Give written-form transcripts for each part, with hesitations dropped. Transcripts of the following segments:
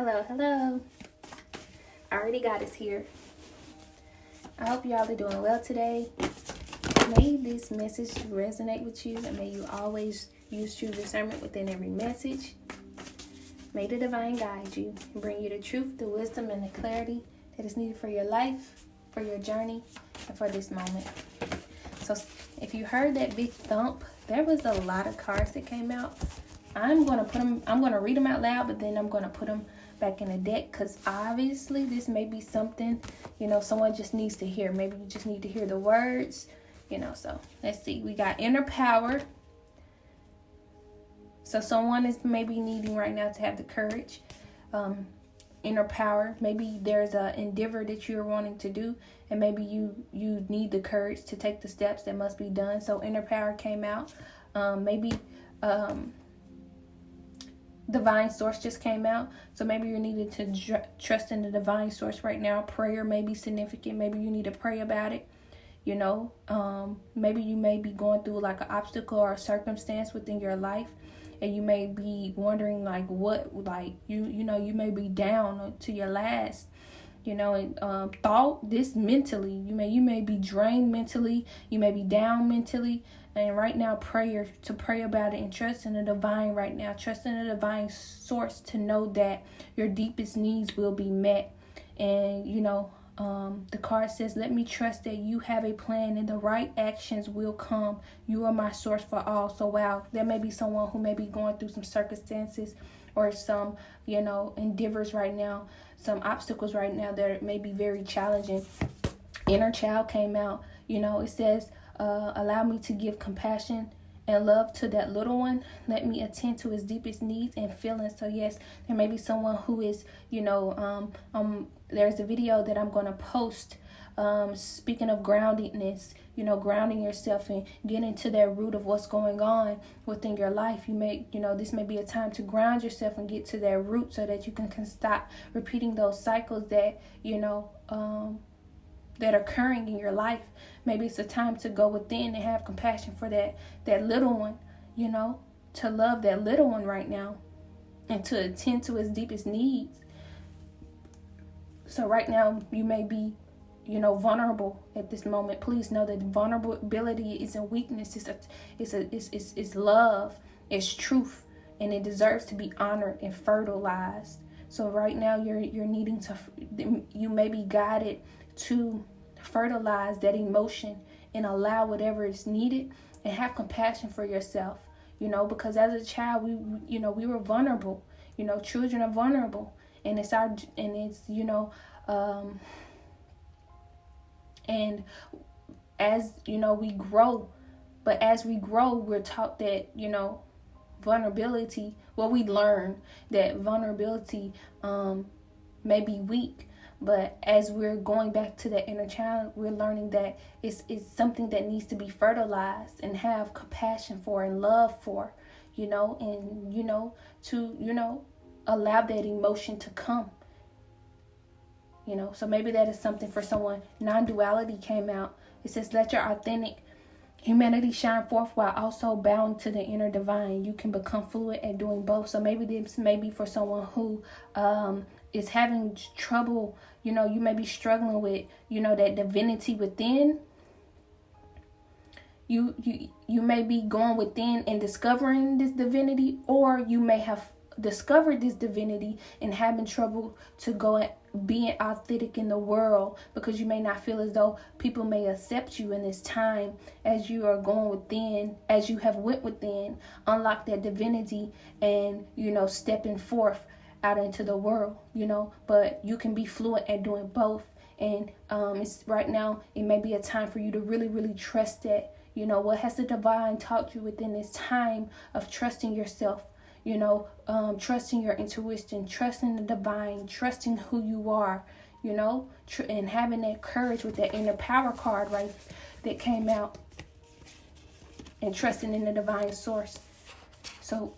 Hello. I already got us here. I hope y'all are doing well today. May this message resonate with you, and may you always use true discernment within every message. May the divine guide you and bring you the truth, the wisdom, and the clarity that is needed for your life, for your journey, and for this moment. So if you heard that big thump, there was a lot of cards that came out. I'm going to read them out loud, but then I'm going to put them back in the deck, because obviously this may be something, someone just needs to hear. Maybe you just need to hear the words, so let's see. We got inner power. So someone is maybe needing right now to have the courage, inner power. Maybe there's an endeavor that you're wanting to do, and maybe you need the courage to take the steps that must be done. So inner power came out. Divine source just came out. So maybe you're needing to trust in the divine source right now. Prayer may be significant. Maybe you need to pray about it. Maybe you may be going through like an obstacle or a circumstance within your life, and you may be wondering you may be down to your last, thought this mentally. You may be drained mentally. You may be down mentally. And right now, pray about it and trust in the divine right now. Trust in the divine source to know that your deepest needs will be met. And, the card says, let me trust that you have a plan and the right actions will come. You are my source for all. So, wow, there may be someone who may be going through some circumstances or some, endeavors right now, some obstacles right now that may be very challenging. Inner child came out. It says, allow me to give compassion and love to that little one. Let me attend to his deepest needs and feelings. So yes, there may be someone who is, there's a video that I'm going to post, speaking of groundedness, grounding yourself and getting to that root of what's going on within your life. This may be a time to ground yourself and get to that root so that you can stop repeating those cycles that, that are occurring in your life. Maybe it's a time to go within and have compassion for that little one, to love that little one right now and to attend to his deepest needs. So right now you may be, vulnerable at this moment. Please know that vulnerability isn't weakness. It's love. It's truth, and it deserves to be honored and fertilized. So right now you're needing to, you may be guided to fertilize that emotion and allow whatever is needed and have compassion for yourself, because as a child we were vulnerable. Children are vulnerable, and and as we grow, but as we grow we're taught that vulnerability, we learn that vulnerability may be weak. But as we're going back to that inner child, we're learning that it's something that needs to be fertilized and have compassion for and love for, and, to, allow that emotion to come. So maybe that is something for someone. Non-duality came out. It says, let your authentic humanity shine forth while also bowing to the inner divine. You can become fluid at doing both. So maybe this may be for someone who is having trouble. You may be struggling with, that divinity within. You may be going within and discovering this divinity, or you may have discovered this divinity and having trouble to go at being authentic in the world, because you may not feel as though people may accept you in this time as you are going within, as you have went within, unlock that divinity and, stepping forth out into the world, but you can be fluent at doing both. And it's right now, it may be a time for you to really, really trust that, what has the divine taught you within this time of trusting yourself, trusting your intuition, trusting the divine, trusting who you are, and having that courage with that inner power card that came out, and trusting in the divine source. So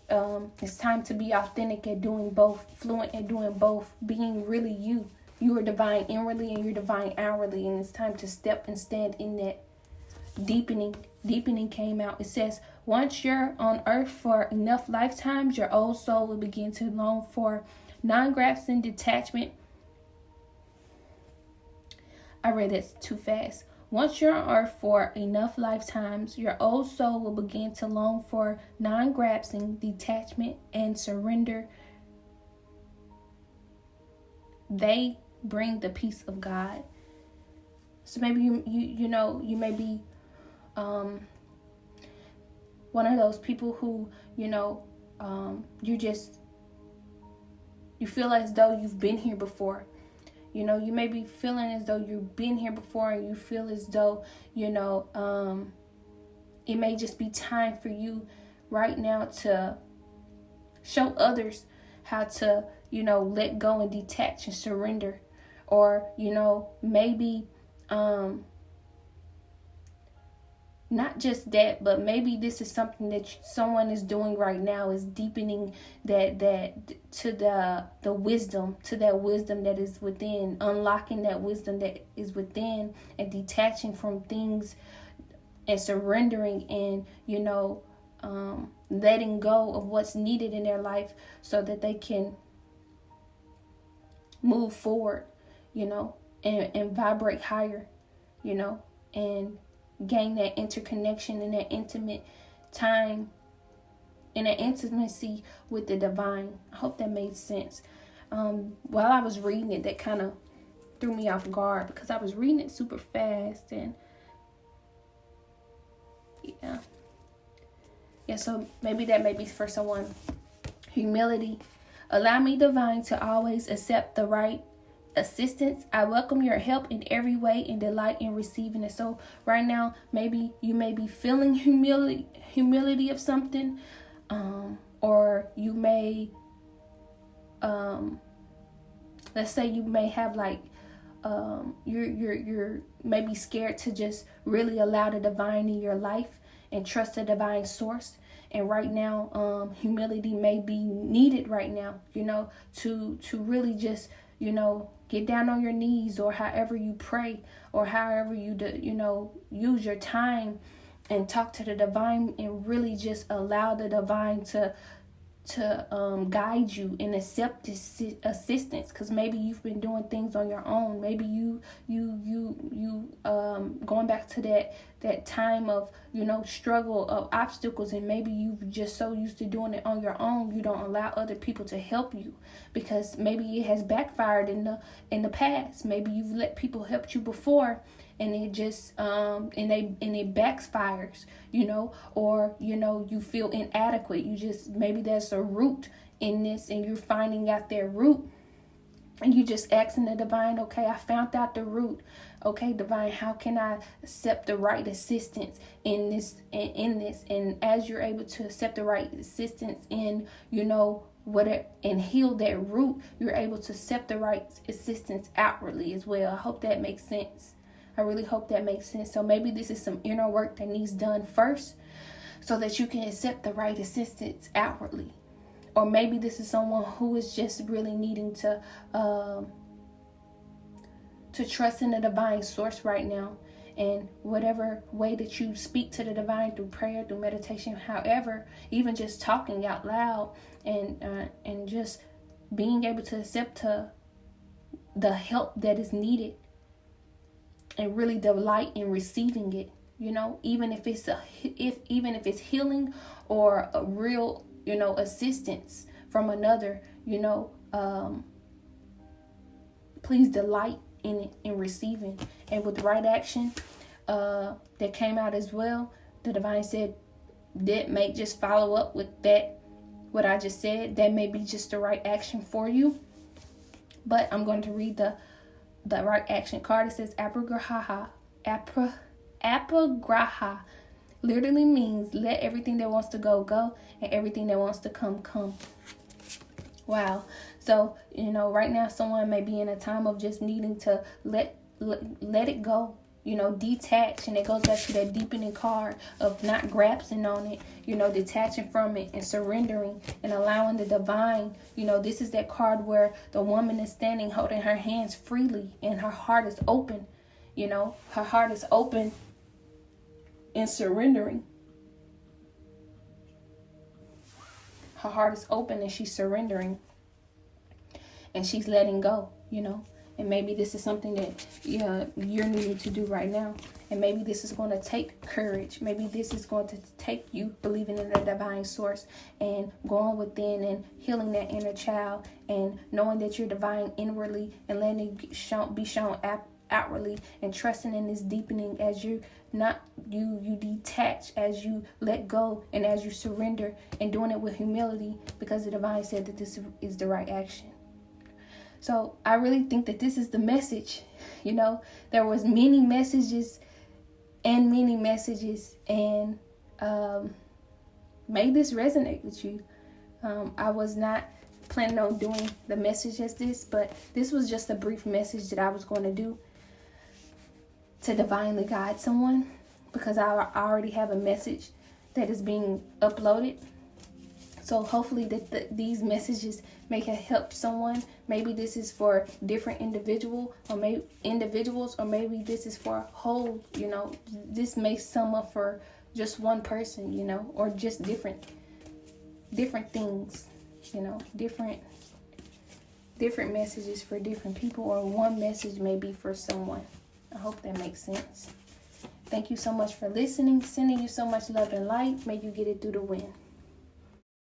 it's time to be authentic at doing both, fluent at doing both, being really you. You are divine inwardly and you're divine outwardly, and it's time to step and stand in that. Deepening came out. It says, once you're on earth for enough lifetimes, your old soul will begin to long for Non-grasping detachment. I read that too fast. Once you're on earth for enough lifetimes, your old soul will begin to long for non-grasping detachment and surrender. They bring the peace of God. So maybe you may be one of those people who, you feel as though you've been here before. You may be feeling as though you've been here before, and you feel as though, it may just be time for you right now to show others how to, let go and detach and surrender. Or, maybe, not just that, but maybe this is something that someone is doing right now, is deepening that to the wisdom, to that wisdom that is within, unlocking that wisdom that is within, and detaching from things and surrendering, and letting go of what's needed in their life so that they can move forward, and vibrate higher, and gain that interconnection and that intimate time and that intimacy with the divine. I hope that made sense. While I was reading it, that kind of threw me off guard because I was reading it super fast, and so maybe that may be for someone. Humility. Allow me, divine, to always accept the right assistance. I welcome your help in every way and delight in receiving it. So right now, maybe you may be feeling humility of something, or you may, let's say you may have you're maybe scared to just really allow the divine in your life and trust the divine source. And right now, humility may be needed right now, to really just, get down on your knees, or however you pray, or however you use your time and talk to the divine, and really just allow the divine to guide you and accept this assistance. Because maybe you've been doing things on your own. Maybe you going back to that time of struggle, of obstacles, and maybe you've just so used to doing it on your own, you don't allow other people to help you, because maybe it has backfired in the past. Maybe you've let people help you before, and it just and it backfires, or you feel inadequate. You just, maybe there's a root in this, and you're finding out their root, and you just asking the divine, okay, I found out the root. Okay, divine, how can I accept the right assistance in this? And as you're able to accept the right assistance in, whatever, and heal that root, you're able to accept the right assistance outwardly as well. I hope that makes sense. I really hope that makes sense. So maybe this is some inner work that needs done first, so that you can accept the right assistance outwardly. Or maybe this is someone who is just really needing to trust in the divine source right now. And whatever way that you speak to the divine, through prayer, through meditation, however, even just talking out loud, and just being able to accept the help that is needed, and really delight in receiving it. Even if it's healing, or a real assistance from another, please delight in it, in receiving. And with the right action that came out as well, the divine said that may just follow up with that, what I just said. That may be just the right action for you. But I'm going to read the right action card. It says apagraha. Apagraha literally means let everything that wants to go, go, and everything that wants to come, come. Wow. So, right now someone may be in a time of just needing to let it go, detach. And it goes back to that deepening card of not grasping on it, detaching from it and surrendering and allowing the divine. This is that card where the woman is standing holding her hands freely, and her heart is open. Her heart is open and surrendering. Her heart is open and she's surrendering. and she's letting go, and maybe this is something that you're needing to do right now. And maybe this is going to take courage. Maybe this is going to take you believing in the divine source and going within and healing that inner child and knowing that you're divine inwardly and letting it be shown outwardly, and trusting in this deepening as you detach, as you let go, and as you surrender, and doing it with humility, because the divine said that this is the right action. So I really think that this is the message. There was many messages, and may this resonate with you. I was not planning on doing the message as this, but this was just a brief message that I was going to do to divinely guide someone, because I already have a message that is being uploaded. So hopefully that these messages may help someone. Maybe this is for different individuals, or maybe this is for whole, this may sum up for just one person, or just different things, different messages for different people, or one message may be for someone. I hope that makes sense. Thank you so much for listening. Sending you so much love and light. May you get it through the wind.